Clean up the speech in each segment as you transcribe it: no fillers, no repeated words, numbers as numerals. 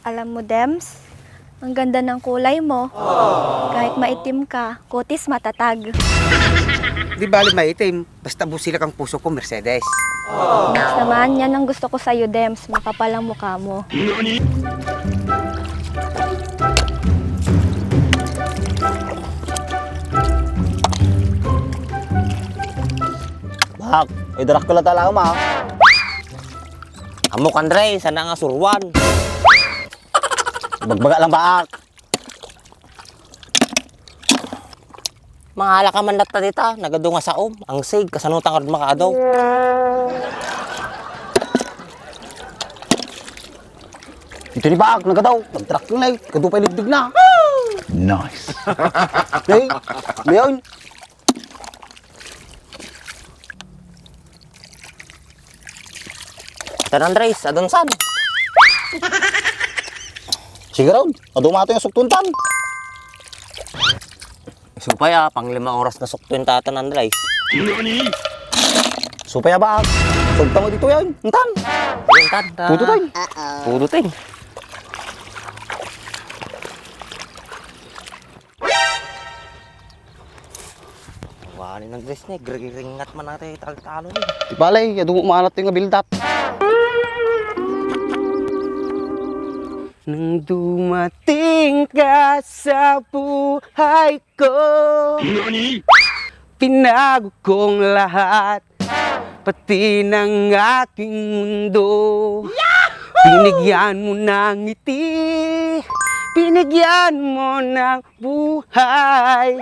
Alam mo, Dems, ang ganda ng kulay mo. Kahit maitim ka, kutis matatag. Di bali maitim, basta busila kang puso ko, Mercedes. Next naman, yan ang gusto ko sa'yo, Dems. Makapal ang mukha mo. Bak, idarak ko lang talaga ma. Amok Andre, sana nga surwan. Bagbaga lang baak. Mahala ka man data dita, nagado nga sa ang sig, kasanutan ka makadaw. Ito ni baak, nagadaw, pagtrak lang ay, kadupay ligdig na. Nice. Hey, mayon. Tan Andres, adon san? Sige raw, adun mato yung suktuntan. Supaya, pang 5 oras na suktuin tatan Andres. Supaya ba? Sugta mo dito yan, entan. Entan. Pudutin. Pudutin. Wala ng dress niya, ringat man natin talo-talo niya. Di balay, adung umanat yung build-up. Nang dumating ka sa buhay ko, pinago kong lahat, pati ng aking mundo. Binigyan mo ng ngiti, binigyan mo ng buhay.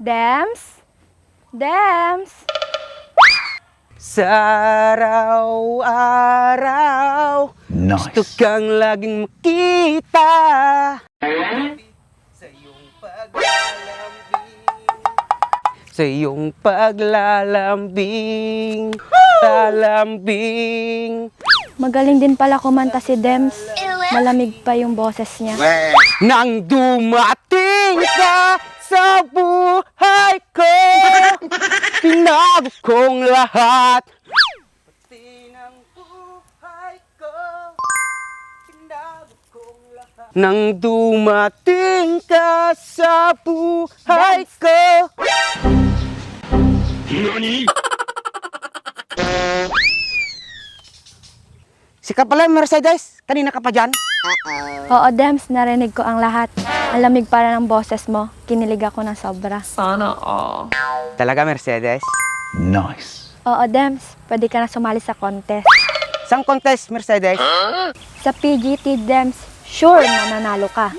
Dems? Dems? Sa araw-araw, Nice. gusto kang laging makita. Sa iyong paglalambing, lalambing. Magaling din pala kumanta si Dems. Malamig pa yung boses niya. Nang dumating ka sa buhay ko, pinago kong lahat. Pati ng buhay ko, pinago kong lahat. Nang dumating ka sa buhay ko. Sika pala, Mercedes. Kanina ka pa dyan? Oo, Dems, narinig ko ang lahat. Ang lamig para ng boses mo. Kinilig ako ng sobra. Talaga, Mercedes? Nice. Oo, Dems, pwede ka na sumali sa contest. Sang contest, Mercedes? Sa PGT, Dems, sure mananalo ka.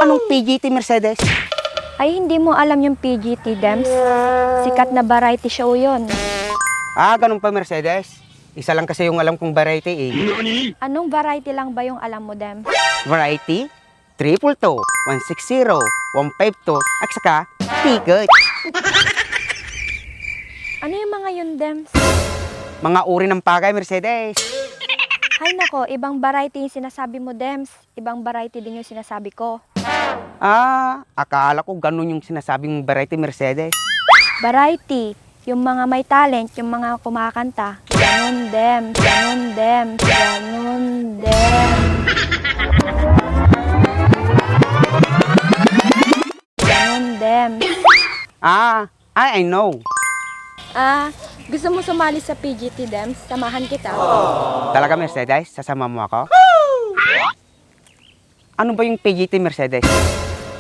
Anong PGT, Mercedes? Ay, hindi mo alam yung PGT, Dems. Sikat na variety show yon. Ah, ganun pa, Mercedes. Isa lang kasi yung alam kong variety eh. Anong variety lang ba yung alam mo, Dems? Variety, 322, 160, 152, at saka, ticket. Ano yung mga yun, Dems? Mga uri ng pagay, Mercedes. Hay nako, ibang variety yung sinasabi mo, Dems. Ibang variety din yung sinasabi ko. Ah, akala ko ganun yung sinasabing variety, Mercedes. Variety, yung mga may talent, yung mga kumakanta. Ganun, Dems. Ganun, Dems. Ganun, Dems. Ganun, Dems. Ah, I know. Ah, gusto mo sumali sa PGT, Dems? Samahan kita. Talaga, Mercedes? Sasama mo ako? Ano ba yung PGT, Mercedes?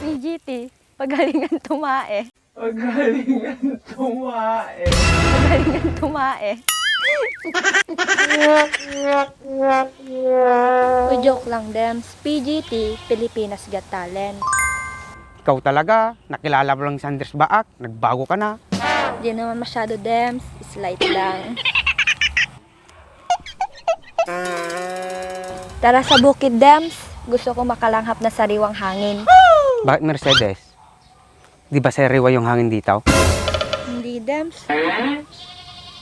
PGT, pagalingan tumae. Pagalingan tumae. Pagalingan tumae. Uy, joke lang, Dems. PGT, Pilipinas Got Talent. Ikaw talaga, nakilala mo lang si Andres Baak, nagbago ka na. Di naman masyado, Dems. Slight lang. Tara sa bukid, Dems. Gusto ko makalanghap na sariwang hangin. Bakit, Mercedes? Di ba sariwa yung hangin dito? Hindi, Dems.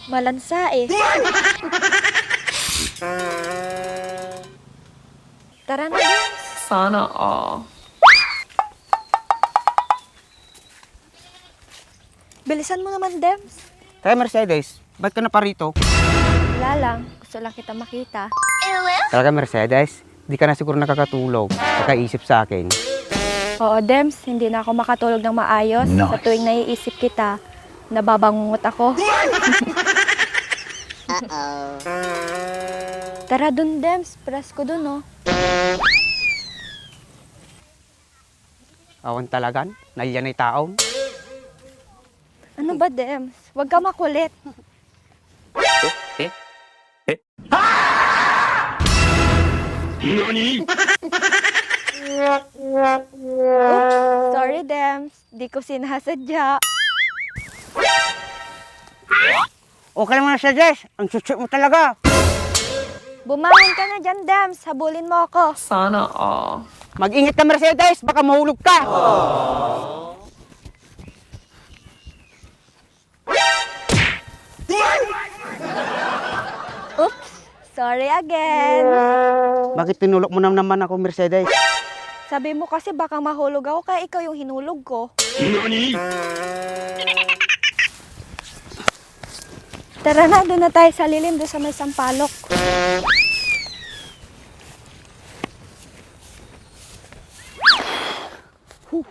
Malansa eh. Tara na, Dems. Sana all. Bilisan mo naman, Dems. Kaya Mercedes, ba't ka na pa rito? Wala lang. Gusto lang kita makita. Talaga, Mercedes? Di ka na siguro nakakatulog. Nakaisip sa akin. Oo, Dems. Hindi na ako makatulog ng maayos. Sa Nice. tuwing naiisip kita, nababangungot ako. Tara dun, Dems. Presko dun, oh. Awan talagan. Naiyan ay taong. Ano ba, Dems? Huwag ka makulit. Oops, sorry, Dems. Di ko sinasadya. Okay lang, Mercedes. Ang sutsut mo talaga. Bumangon ka na dyan, Dems. Habulin mo ako. Sana all. Mag-ingat ka, Mercedes. Baka mahulog ka. Oops, sorry again. Bakit tinulok mo naman ako, Mercedes? Sabi mo kasi baka mahulog ako kaya ikaw yung hinulog ko. Tara na, doon na tayo sa lilim, doon sa may sampalok.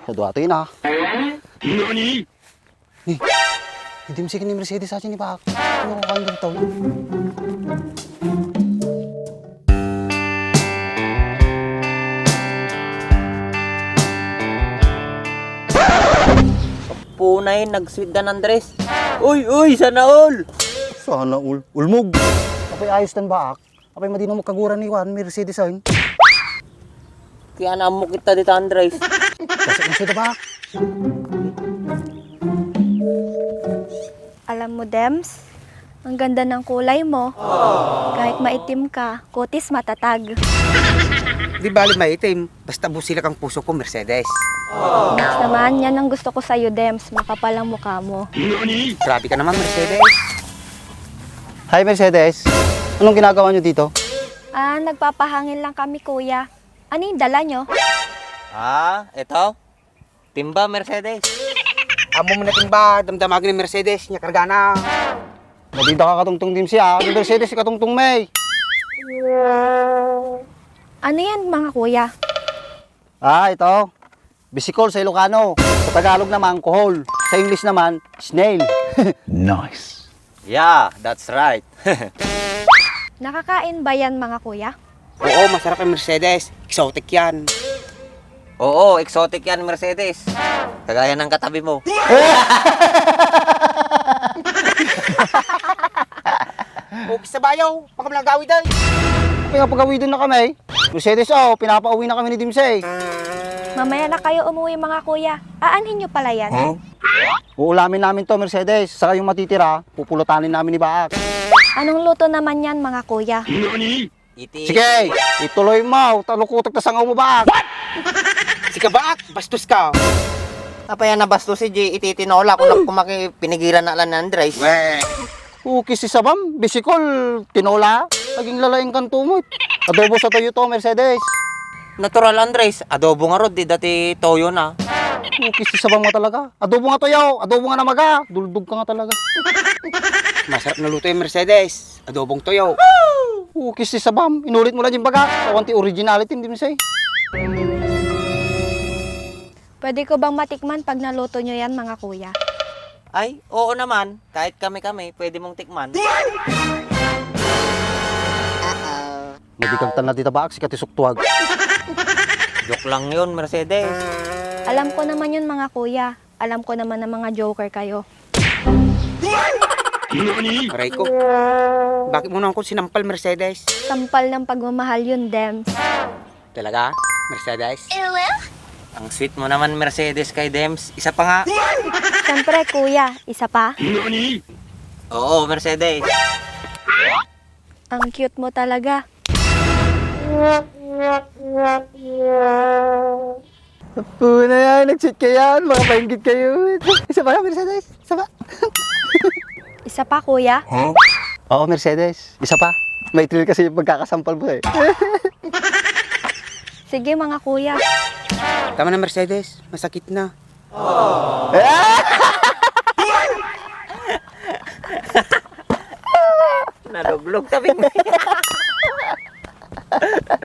Sado ato yun ah. Hindi mo sige ni Mercedes sa atin ni Pak. Ano ko kang dito? Punay, nag-sweet dan Andres. Uy, sana all. Sana ulmog. Apay ayos tan Baak. Apay madino mo kaguran ni Juan Mercedes ayun. Kaya naamo kita dito Andres. Kasi kung sida Baak. Alam mo, Dems, ang ganda ng kulay mo. Kahit maitim ka, kutis matatag. Di bali maitim. Basta busila kang puso ko, Mercedes. Next naman, yan ang gusto ko sa'yo, Dems. Makapal ang mukha mo. Grabe ka naman, Mercedes. Hi Mercedes. Anong ginagawa niyo dito? Ah, nagpapahangin lang kami, kuya. Ano yung dala nyo? Ito. Timba Mercedes. Amo mo na timba. Damdamagin ni Mercedes. Niya karga na. Madida ka katungtong din siya. Ni Mercedes katungtong May. Ano yan, mga kuya? Ito. Bisikol sa Ilocano. Sa Tagalog naman, kohol. Sa English naman, snail. Nice. Yeah, that's right. Nakakain ba yan, mga kuya? Oo, masarap ang Mercedes. Exotic yan. Oo, exotic yan Mercedes. Kagaya ng katabi mo. Okay sa bayaw. Pagkamalagawi daw. Kaya pag-awi doon na kami, Mercedes, pinapauwi na kami ni Dimsey. Mamaya na kayo umuwi, mga kuya. Aanhin nyo pala yan. Uulamin namin to, Mercedes. Saka yung matitira, pupulutanin namin ni Baak. Anong luto naman yan, mga kuya? Iti. Sige, ituloy mo. Talukutok na sangaw mo, Baak. Sika baak. Bastos ka. Apa yan nabasto si J. Ititinola kung pinigilan na lang ni Andres. Weh. Ukis si Sabam, bisikol, tinola. Naging lalaing kanto mo. Adobo sa toyo to, Mercedes. Natural Andres. Adobo nga rod. Di dati toyo na. Ukis si Sabam mo talaga. Adobo nga toyo, adobo nga namaga. Duldog ka nga talaga. Masarap na luto yung Mercedes. Adobong toyo. Ukis si Sabam, inulit mo lang yung baga. Kawanti originality, hindi mo say. Pwede ko bang matikman pag naluto nyo yan, mga kuya? Ay, oo naman. Kahit kami, pwede mong tikman. Madikag tan na dita Baak, si katisuktuag. Joke lang yun, Mercedes. Alam ko naman yun, mga kuya. Alam ko naman na mga joker kayo. Aray ko. Bakit mo naman ako sinampal, Mercedes? Sampal ng pagmamahal yun, Dems. Talaga? Mercedes? Ang sweet mo naman, Mercedes, kay Dems. Isa pa nga. Siyempre, kuya, isa pa. Oo, Mercedes. Ang cute mo talaga. Puna yan, nag-cheat ka yan. Mga paingit kayo. Isa ba, Mercedes? Isa ba? Isa pa, kuya. Oo, Mercedes. Isa pa. May thrill kasi yung pagkakasampal mo eh. Sige, mga kuya. Tama na, Mercedes. Masakit na. Naluglog sabi ko.